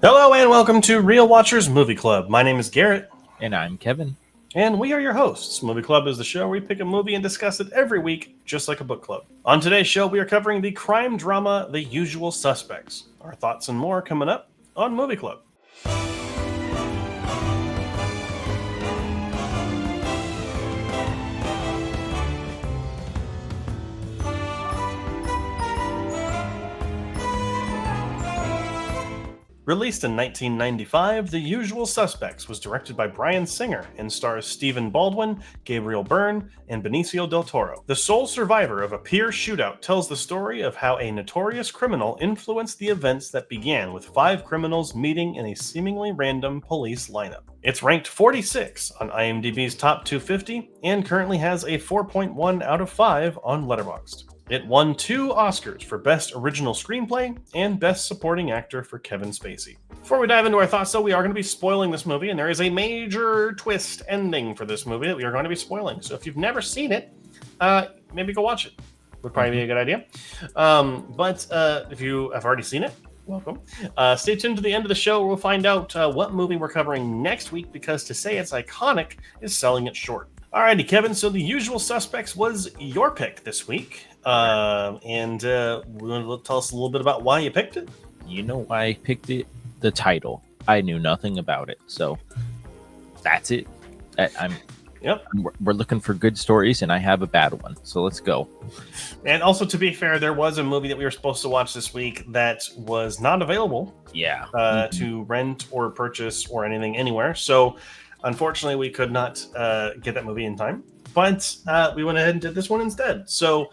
Hello and welcome to Real Watchers Movie Club. My name is Garrett. And I'm Kevin. And we are your hosts. Movie Club is the show where we pick a movie and discuss it every week, just like a book club. On today's show, we are covering the crime drama The Usual Suspects. Our thoughts and more coming up on Movie Club. Released in 1995, The Usual Suspects was directed by Bryan Singer and stars Stephen Baldwin, Gabriel Byrne, and Benicio del Toro. The sole survivor of a peer shootout tells the story of how a notorious criminal influenced the events that began with 5 criminals meeting in a seemingly random police lineup. It's ranked 46 on IMDb's Top 250 and currently has a 4.1 out of 5 on Letterboxd. It won 2 Oscars for Best Original Screenplay and Best Supporting Actor for Kevin Spacey. Before we dive into our thoughts, though, we are going to be spoiling this movie, and there is a major twist ending for this movie that we are going to be spoiling. So if you've never seen it, maybe go watch it. Would probably be a good idea. But if you have already seen it, welcome. Stay tuned to the end of the show where we'll find out what movie we're covering next week, because to say it's iconic is selling it short. Alrighty, Kevin, so The Usual Suspects was your pick this week. And tell us a little bit about why you picked it. You know why I picked it? The title. I knew nothing about it, so that's it. We're looking for good stories, and I have a bad one, so let's go. And also, to be fair, there was a movie that we were supposed to watch this week that was not available. To rent or purchase or anything anywhere. So, unfortunately, we could not get that movie in time. But we went ahead and did this one instead. So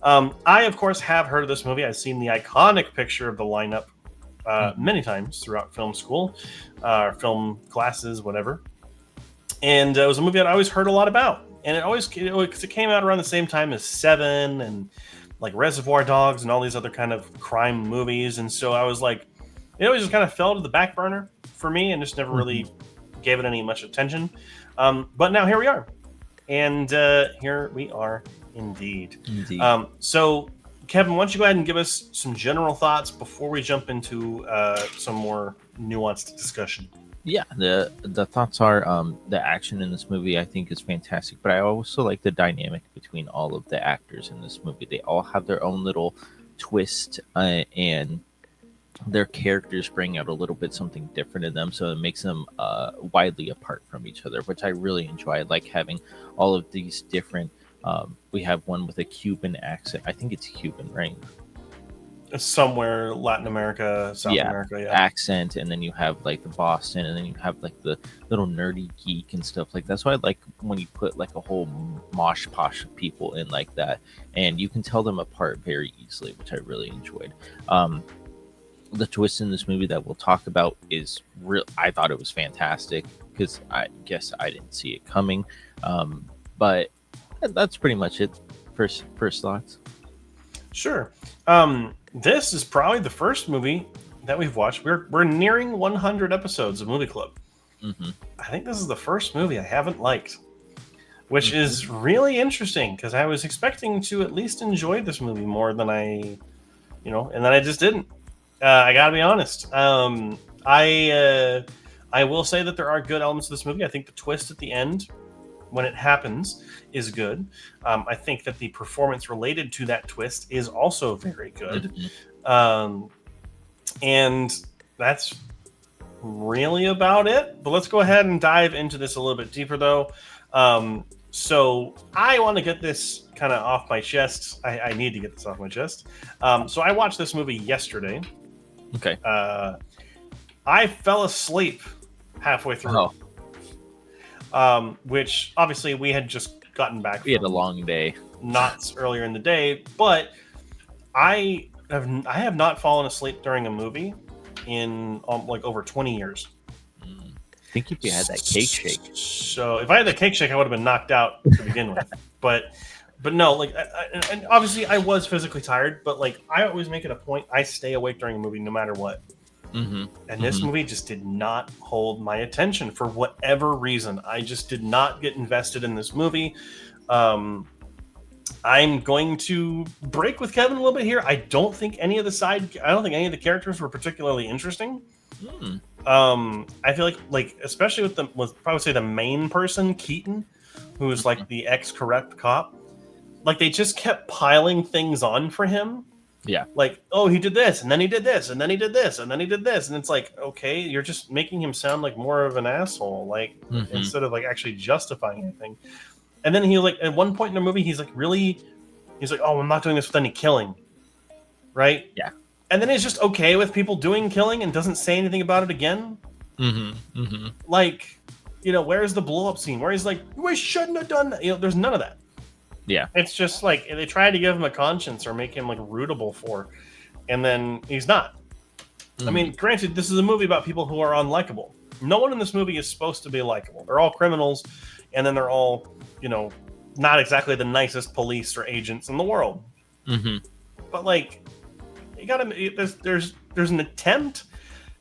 I, of course, have heard of this movie. I've seen the iconic picture of the lineup many times throughout film school, film classes, whatever. And it was a movie that I always heard a lot about. And it came out around the same time as Seven and like Reservoir Dogs and all these other kind of crime movies. And so I was like, it always just kind of fell to the back burner for me and just never really gave it any much attention. But now here we are. And here we are indeed. So, Kevin, why don't you go ahead and give us some general thoughts before we jump into some more nuanced discussion? Yeah, the thoughts are the action in this movie I think is fantastic, but I also like the dynamic between all of the actors in this movie. They all have their own little twist and their characters bring out a little bit something different in them, so it makes them widely apart from each other, which I really enjoy. I like having all of these different we have one with a Cuban accent. I think it's Cuban, right? Somewhere Latin America, South America, accent, and then you have like the Boston, and then you have like the little nerdy geek and stuff like that. So I like when you put like a whole mosh posh of people in like that, and you can tell them apart very easily, which I really enjoyed. The twist in this movie that we'll talk about is real. I thought it was fantastic because I guess I didn't see it coming. But that's pretty much it. First thoughts. Sure. This is probably the first movie that we've watched. We're nearing 100 episodes of Movie Club. I think this is the first movie I haven't liked, which is really interesting because I was expecting to at least enjoy this movie more than and then I just didn't. I gotta be honest. I will say that there are good elements of this movie. I think the twist at the end, when it happens, is good. I think that the performance related to that twist is also very good. And that's really about it. But let's go ahead and dive into this a little bit deeper, though. So I want to get this kind of off my chest. I need to get this off my chest. So I watched this movie yesterday. Okay. I fell asleep halfway through. Which obviously we had just gotten back. We had a long day. Not earlier in the day, but I have not fallen asleep during a movie in like over 20 years. I think if you had that cake shake. So if I had the cake shake, I would have been knocked out to begin with. But no, like, and obviously I was physically tired, but like I always make it a point, I stay awake during a movie no matter what. And this movie just did not hold my attention for whatever reason. I just did not get invested in this movie. I'm going to break with Kevin a little bit here. I don't think any of the characters were particularly interesting. Hmm. I feel like especially with probably say the main person, Keaton, who's like the ex-corrupt cop, like they just kept piling things on for him. Yeah. Like, oh, he did this, and then he did this, and then he did this, and then he did this, and it's like, okay, you're just making him sound like more of an asshole, like Mm-hmm. instead of like actually justifying anything. And then he like at one point in the movie, he's like, oh, I'm not doing this with any killing, right? Yeah. And then he's just okay with people doing killing and doesn't say anything about it again. Mm-hmm. Mm-hmm. Like, where's the blow up scene where he's like, we shouldn't have done that? There's none of that. Yeah. It's just like they try to give him a conscience or make him like rootable for, and then he's not. Mm-hmm. I mean, granted, this is a movie about people who are unlikable. No one in this movie is supposed to be likable. They're all criminals, and then they're all, not exactly the nicest police or agents in the world. Mm-hmm. But like, you gotta there's an attempt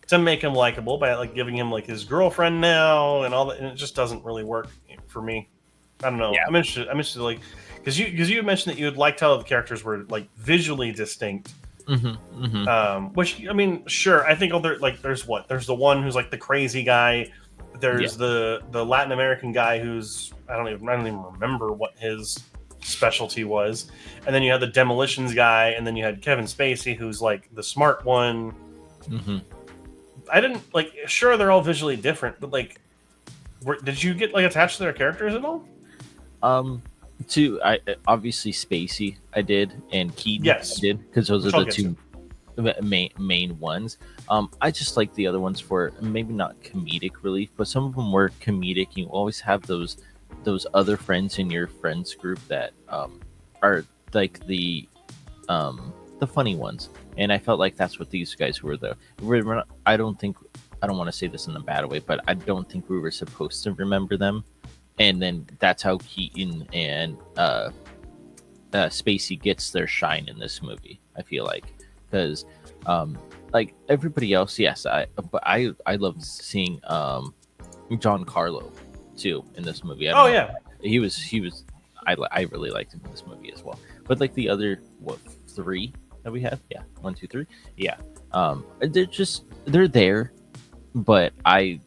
to make him likable by like giving him like his girlfriend now and all that, and it just doesn't really work for me. I don't know. Yeah. I'm interested, like, because you had mentioned that you had liked how the characters were like visually distinct. Mm-hmm. Mm-hmm. Which I mean, sure. I think there's the one who's like the crazy guy. There's the Latin American guy who's I don't even remember what his specialty was. And then you had the demolitions guy, and then you had Kevin Spacey, who's like the smart one. Mm-hmm. I didn't like. Sure, they're all visually different, but like, did you get like attached to their characters at all? I obviously Spacey I did, and Keaton Yes. I did, because those Which are I'll the get two main ones. I just like the other ones for maybe not comedic relief, but some of them were comedic. You always have those other friends in your friends group that are like the funny ones, and I felt like that's what these guys were. Though I don't want to say this in a bad way, but I don't think we were supposed to remember them. And then that's how Keaton and Spacey gets their shine in this movie. I feel like, because like everybody else, yes, I love seeing John Carlo too in this movie. I don't know. Yeah, he was I really liked him in this movie as well. But like the other three that we had, yeah, 1, 2, 3, yeah, they're there, but I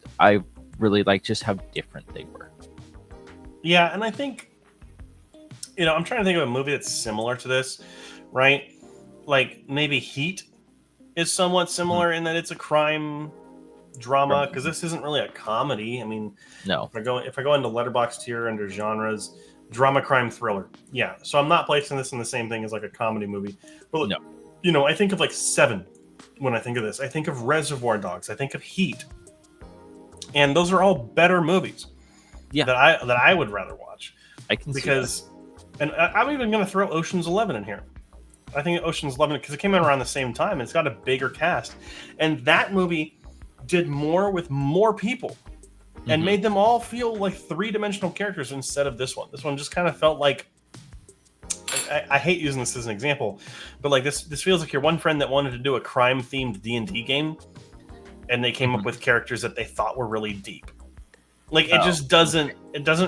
really like just how different they were. yeah, and I think I'm trying to think of a movie that's similar to this, right? Like maybe Heat is somewhat similar in that it's a crime drama, because this isn't really a comedy. I mean, No. if I go into Letterboxd here under genres, drama, crime, thriller. Yeah, so I'm not placing this in the same thing as like a comedy movie. But No. I think of like Seven when I think of this. I think of Reservoir Dogs. I think of Heat, and those are all better movies. Yeah. that I would rather watch. I can because, and I'm even going to throw Ocean's 11 in here. I think Ocean's 11 because it came out around the same time. And it's got a bigger cast, and that movie did more with more people and made them all feel like three-dimensional characters instead of this one. This one just kind of felt like, I hate using this as an example, but like this feels like your one friend that wanted to do a crime-themed D&D game, and they came up with characters that they thought were really deep. Like it just doesn't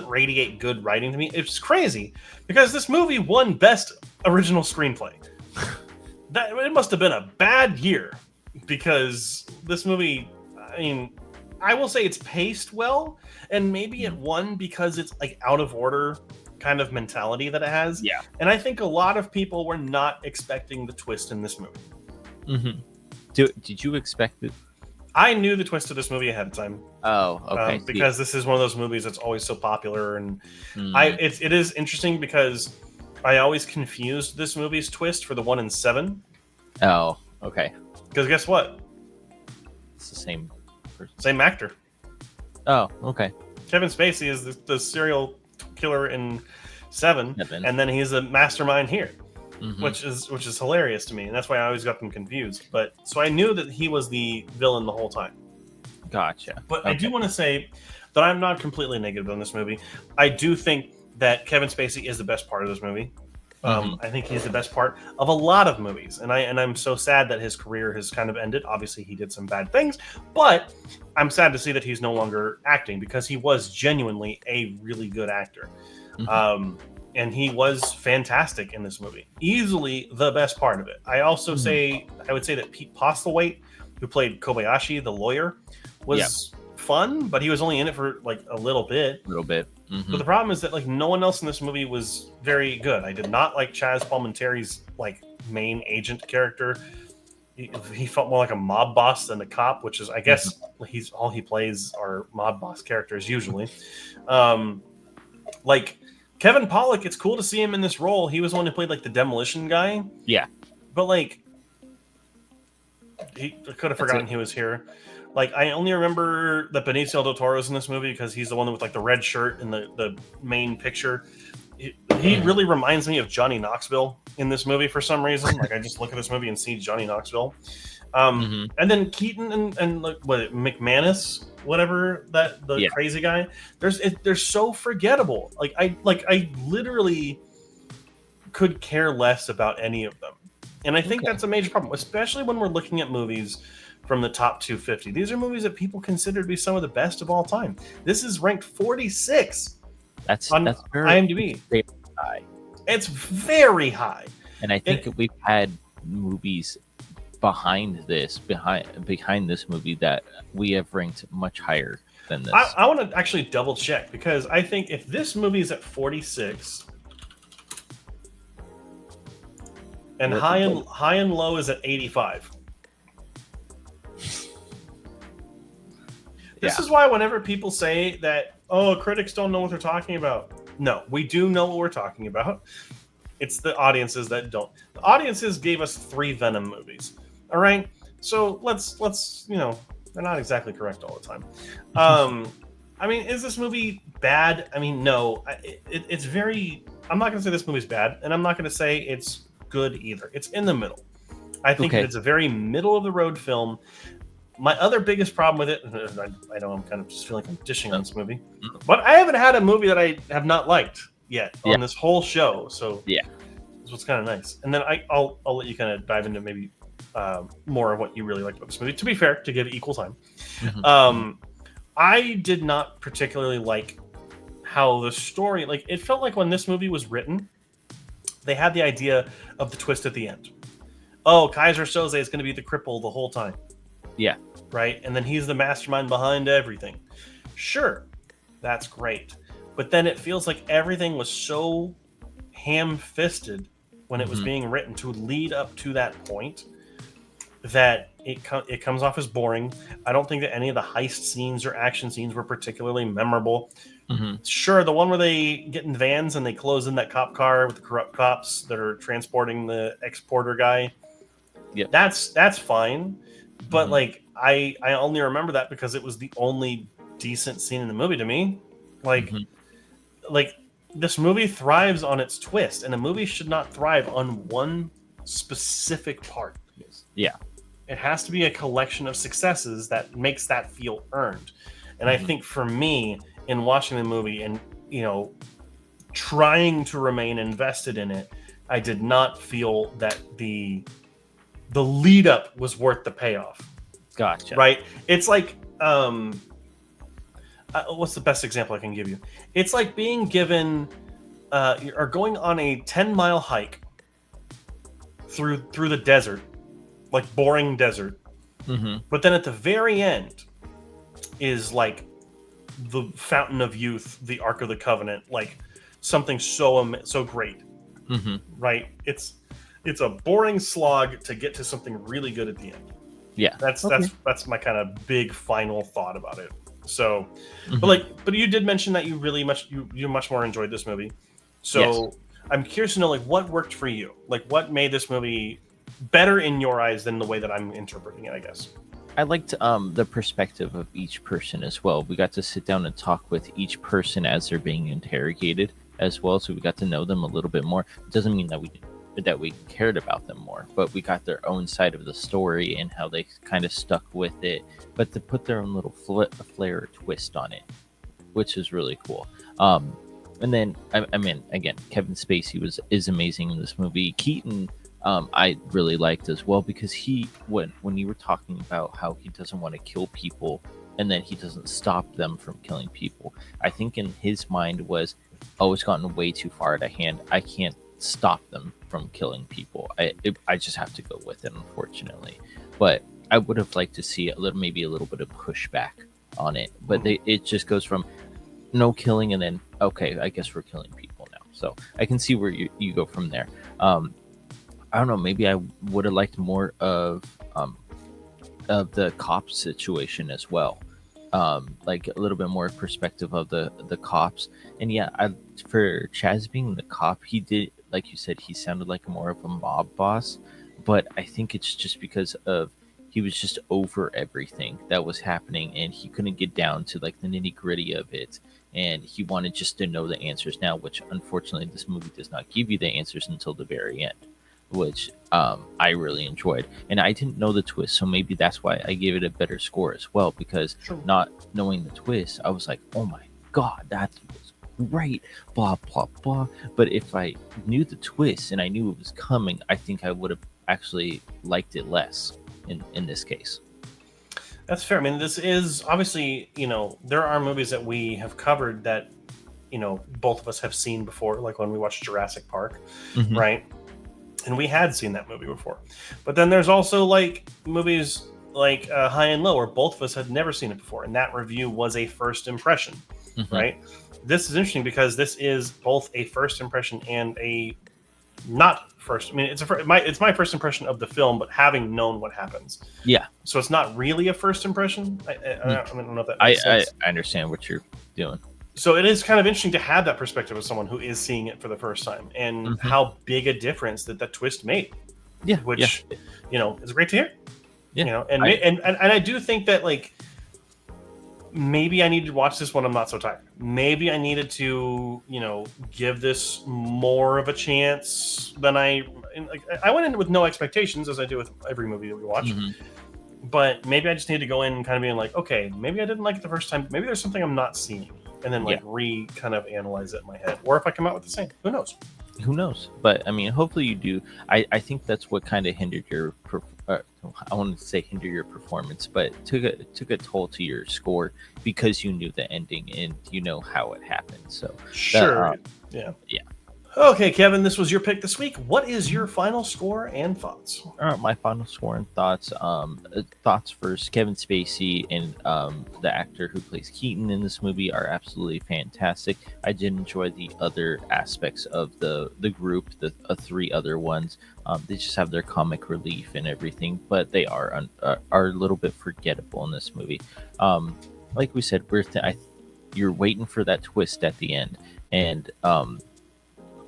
radiate good writing to me. It's crazy because this movie won Best Original Screenplay. It must have been a bad year, because this movie, I mean, I will say it's paced well, and maybe it won because it's like out of order kind of mentality that it has. Yeah. And I think a lot of people were not expecting the twist in this movie. Mm-hmm. Did you expect it? I knew the twist of this movie ahead of time. Oh, okay. Because this is one of those movies that's always so popular, and it is interesting because I always confused this movie's twist for the one in Seven. Oh, okay. Because guess what? It's the same person. Same actor. Oh, okay. Kevin Spacey is the serial killer in Seven, and then he's a mastermind here, which is hilarious to me, and that's why I always got them confused. But so I knew that he was the villain the whole time. Gotcha. But I do want to say that I'm not completely negative on this movie. I do think that Kevin Spacey is the best part of this movie. I think he's the best part of a lot of movies, and I'm so sad that his career has kind of ended. Obviously, he did some bad things, but I'm sad to see that he's no longer acting, because he was genuinely a really good actor, and he was fantastic in this movie. Easily the best part of it. I would say that Pete Postlethwaite who played Kobayashi, the lawyer, was fun, but he was only in it for like a little bit. A little bit. But the problem is that like no one else in this movie was very good. I did not like Chaz Palminteri's like main agent character. He felt more like a mob boss than a cop, which is, I guess, he's all he plays are mob boss characters usually. Like Kevin Pollak, it's cool to see him in this role. He was the one who played like the demolition guy. Yeah. But like, I could have forgotten he was here. Like, I only remember that Benicio del Toro is in this movie because he's the one with like the red shirt in the main picture. He really reminds me of Johnny Knoxville in this movie for some reason. Like, I just look at this movie and see Johnny Knoxville. And then Keaton and like what McManus, whatever the crazy guy. They're so forgettable. Like I literally could care less about any of them. And I think that's a major problem, especially when we're looking at movies from the top 250. These are movies that people consider to be some of the best of all time. This is ranked 46 on IMDb. Very high. It's very high. And I think we've had movies behind this movie that we have ranked much higher than this. I want to actually double check because I think if this movie is at 46 and high and low is at 85. This is why whenever people say that, oh, critics don't know what they're talking about. No, we do know what we're talking about. It's the audiences that don't. The audiences gave us 3 Venom movies. All right? So let's they're not exactly correct all the time. I mean, is this movie bad? I mean, no. It's very... I'm not going to say this movie's bad, and I'm not going to say it's good either. It's in the middle. I think it's a very middle-of-the-road film. My other biggest problem with it, I know I'm kind of just feeling like I'm dishing on this movie, but I haven't had a movie that I have not liked yet on this whole show. So that's what's kind of nice. And then I'll let you kind of dive into maybe more of what you really liked about this movie. To be fair, to give equal time, I did not particularly like how the story, like it felt like when this movie was written, they had the idea of the twist at the end. Oh, Kaiser Soze is going to be the cripple the whole time. Yeah. Right? And then he's the mastermind behind everything. Sure, that's great. But then it feels like everything was so ham-fisted when it was being written to lead up to that point that it comes off as boring. I don't think that any of the heist scenes or action scenes were particularly memorable. Sure, the one where they get in vans and they close in that cop car with the corrupt cops that are transporting the exporter guy. Yeah, that's fine. But like I only remember that because it was the only decent scene in the movie to me. Like this movie thrives on its twist, and a movie should not thrive on one specific part. Yeah. It has to be a collection of successes that makes that feel earned. And I think for me, in watching the movie and, trying to remain invested in it, I did not feel that the lead up was worth the payoff. Gotcha. Right? It's like, what's the best example I can give you? It's like being given, or going on a 10-mile hike through the desert, like boring desert. But then at the very end is like the Fountain of Youth, the Ark of the Covenant, like something so great. Right? It's a boring slog to get to something really good at the end. Yeah, that's my kind of big final thought about it. So, but you did mention that you much more enjoyed this movie. So I'm curious to know, like, what worked for you? Like, what made this movie better in your eyes than the way that I'm interpreting it, I guess. I liked the perspective of each person as well. We got to sit down and talk with each person as they're being interrogated as well, so we got to know them a little bit more. It doesn't mean that we cared about them more, but we got their own side of the story and how they kind of stuck with it, but to put their own little flair or twist on it, which is really cool. And then I mean, again, Kevin Spacey is amazing in this movie. Keaton, I really liked as well, because when you were talking about how he doesn't want to kill people and then he doesn't stop them from killing people, I think in his mind was, oh, it's gotten way too far out of hand. I can't stop them from killing people. I just have to go with it, unfortunately. But I would have liked to see maybe a little bit of pushback on it, but it just goes from no killing and then okay, I guess we're killing people now. So I can see where you go from there. I don't know. Maybe I would have liked more of the cop situation as well. Like a little bit more perspective of the cops. And yeah, for Chaz being the cop, he did, like you said, he sounded like more of a mob boss. But I think it's just because of he was just over everything that was happening, and he couldn't get down to like the nitty gritty of it. And he wanted just to know the answers now, which unfortunately this movie does not give you the answers until the very end, which I really enjoyed. And I didn't know the twist, so maybe that's why I gave it a better score as well. Because Sure. not knowing the twist, I was like, "Oh my god, that was great!" Blah blah blah. But if I knew the twist and I knew it was coming, I think I would have actually liked it less. In this case, That's fair. I mean, this is obviously, there are movies that we have covered that, both of us have seen before, like when we watched Jurassic Park, Mhm. right? And we had seen that movie before. But then there's also like movies like High and Low, where both of us had never seen it before, and that review was a first impression, Mhm. right? This is interesting because this is both a first impression and a not first. I mean, it's my first impression of the film, but having known what happens, Yeah, so it's not really a first impression. Mm. I don't know if that I, makes I sense. I understand what you're doing. So it is kind of interesting to have that perspective of someone who is seeing it for the first time, and Mhm. how big a difference that twist made, Yeah, yeah, which is great to hear. yeah. And I and I do think that, like, maybe I needed to watch this when I'm not so tired. Maybe I needed to, give this more of a chance than I went in with no expectations, as I do with every movie that we watch. mhm. But maybe I just need to go in kind of being like, okay, maybe I didn't like it the first time. Maybe there's something I'm not seeing, and then Yeah. like kind of analyze it in my head. Or if I come out with the same, who knows? Who knows? But I mean, hopefully you do. I think that's what kind of hindered your. I want to say hinder your performance, but took a toll to your score because you knew the ending and you know how it happened. So that Sure. Yeah. yeah. Okay, Kevin, this was your pick this week. What is your final score and thoughts? All right, my final score and thoughts. Thoughts first. Kevin Spacey and the actor who plays Keaton in this movie are absolutely fantastic. I did enjoy the other aspects of the group, the three other ones. They just have their comic relief and everything, but they are a little bit forgettable in this movie. Like we said, you're waiting for that twist at the end, and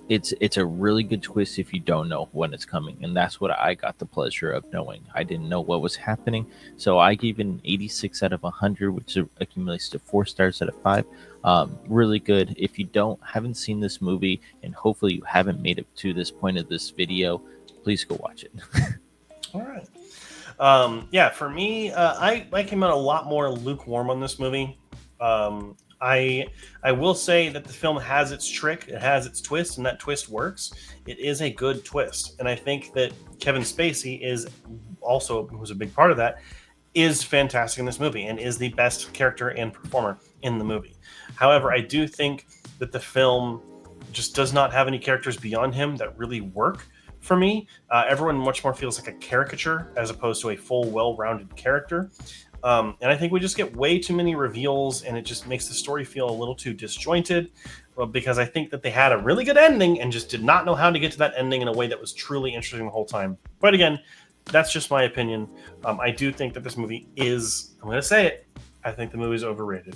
it's a really good twist if you don't know when it's coming, and that's what I got the pleasure of knowing. I didn't know what was happening, so I gave it an 86 out of 100, which accumulates to 4 stars out of 5. Really good. If you haven't seen this movie, and hopefully you haven't made it to this point of this video, please go watch it. All right. Yeah, for me, I came out a lot more lukewarm on this movie. I will say that the film has its trick, it has its twist, and that twist works. It is a good twist, and I think that Kevin Spacey who's a big part of that, is fantastic in this movie and is the best character and performer in the movie. However, I do think that the film just does not have any characters beyond him that really work for me. Everyone much more feels like a caricature as opposed to a full, well-rounded character. And I think we just get way too many reveals, and it just makes the story feel a little too disjointed. Because I think that they had a really good ending and just did not know how to get to that ending in a way that was truly interesting the whole time. But again, that's just my opinion. I do think that this movie I'm going to say it, I think the movie's overrated.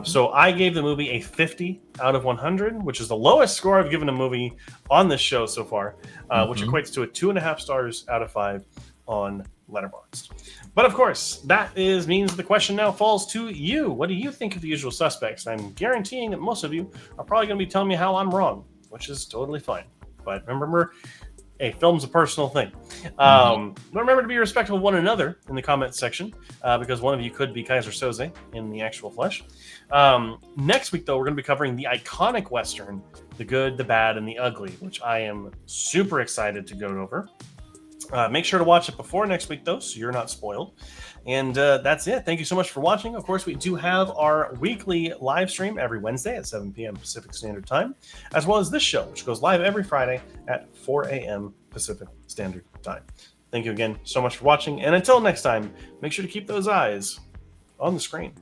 So I gave the movie a 50 out of 100, which is the lowest score I've given a movie on this show so far, which Mhm. equates to a 2.5 stars out of 5 on Letterboxd. But of course, means the question now falls to you. What do you think of The Usual Suspects? I'm guaranteeing that most of you are probably going to be telling me how I'm wrong, which is totally fine. But remember, a film's a personal thing. But remember to be respectful of one another in the comments section, because one of you could be Kaiser Soze in the actual flesh. Next week, though, we're going to be covering the iconic Western, The Good, the Bad, and the Ugly, which I am super excited to go over. Make sure to watch it before next week, though, so you're not spoiled. And that's it. Thank you so much for watching. Of course, we do have our weekly live stream every Wednesday at 7 p.m. Pacific Standard Time, as well as this show, which goes live every Friday at 4 a.m. Pacific Standard Time. Thank you again so much for watching, and until next time, make sure to keep those eyes on the screen.